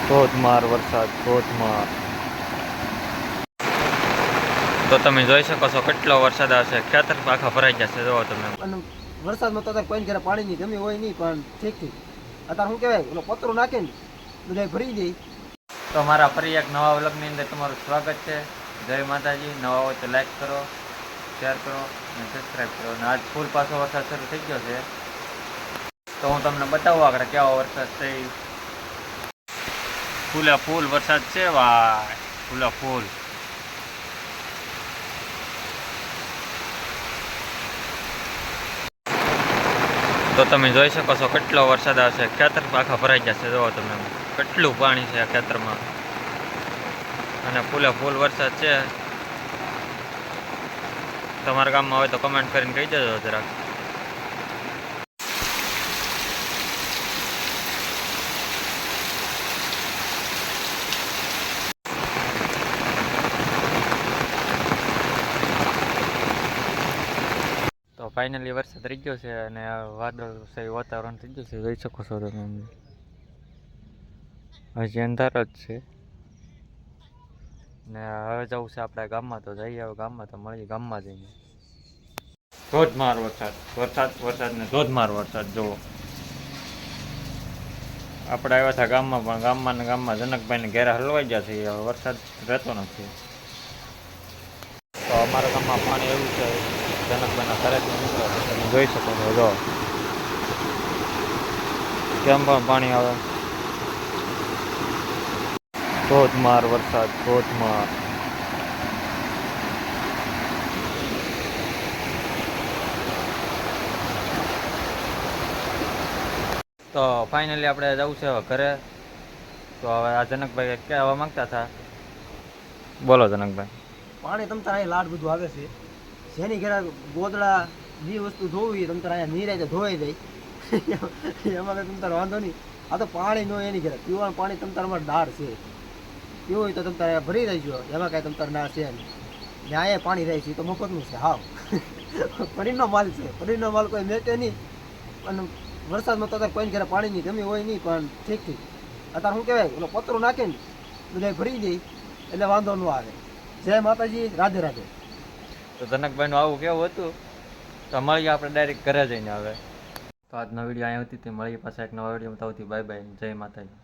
ધોધમાર વરસાદ ધોધમાર. તો તમે જોઈ શકો છો કેટલો વરસાદ આવશે. ખેતર આખા ભરાઈ જશે. જોવો તમે. અને વરસાદમાં તો અત્યારે કોઈ ઘરે પાણી ની ગમી હોય નહીં, પણ ઠીક ઠીક અત્યારે શું કહેવાય, ઓલો પતરું નાખે ને બધા ભરી દે. તો મારા ફરી એક નવા વ્લોગની અંદર તમારું સ્વાગત છે. જય માતાજી. નવા હોય તો લાઈક કરો, શેર કરો અને સબસ્ક્રાઈબ કરો. અને આજ ફૂલ પાછો વરસાદ શરૂ થઈ ગયો છે. તો હું તમને બતાવું આગળ કેવો વરસાદ છે. ફૂલે ફૂલ વરસાદ છે ભાઈ, ફૂલે ફૂલ. તો તમે જોઈ શકો છો કેટલો વરસાદ આવશે. ખેતર આખા ભરાઈ જશે. જોવો તમે કેટલું પાણી છે આ ખેતરમાં. અને ફૂલે ફૂલ વરસાદ છે. તમારા ગામમાં હોય તો કમેન્ટ કરીને કહી દેજો જરાક. તો ફાઇનલી વરસાદ રહી ગયો છે અને વાદળ વાતાવરણ થઈ ગયું છે. જોઈ શકો છો તમે. હજી અંધાર જ છે ને હવે જવું છે આપણે ગામમાં. તો જઈએ હવે ગામમાં. તો મળીએ ગામમાં જઈને. ધોધમાર વરસાદ વરસાદ વરસાદ ને ધોધમાર વરસાદ. જુઓ આપણે આવ્યા હતા ગામમાં, પણ ગામમાં જનકભાઈને ઘેરા હલવાઈ ગયા છે. હવે વરસાદ રહેતો નથી. તો અમારા ગામમાં પાણી એવું છે, જનકભાઈના ઘરેથી નીકળે છે. તમે જોઈ શકો છો. જો કેમ પણ પાણી આવે. ધોધમાર વરસાદ ધોધમાર. તો ફાઇનલી આપણે જવું છે હવે ઘરે. તો હવે આ જનકભાઈ કહેવા માંગતા હતા. બોલો જનકભાઈ. પાણી તમ તારે અહીંયા લાડ બધું આવે છે. જેની ઘરે ગોદડા જે વસ્તુ ધોવી તમ તારે અહીંયા નીરાય ધોવાઈ જાય એમાં કંઈ તમ તારે વાંધો નહીં. આ તો પાણી નો એની ઘરે પીવાનું પાણી તમ તારામાં ડાળ છે. પીવું હોય તો તમ તારે ભરી રહીજો. એમાં કાંઈ તમ તારે ના છે નહીં. ને અહીંયા પાણી રહે છે તો મફતનું છે. હાવ પડીનો માલ છે. પડીનો માલ કોઈ મેકે નહીં. અને વરસાદમાં તો અત્યારે કોઈ ઘરે પાણી ની ગમી હોય નહીં, પણ ઠીક ઠીક અત્યારે શું કહેવાય, ઓલો પતરું નાખે ને બધા ભરી દે એટલે વાંધો ન આવે. જય માતાજી. રાધે રાધે. તો જનકભાઈનું આવું કેવું હતું. તો મળીએ આપણે ડાયરેક્ટ ઘરે જઈને. હવે તો આજનો વિડીયો અહીંયા હતી. મળીએ પાછા એક નવા વિડીયો. Bye bye. જય માતાજી.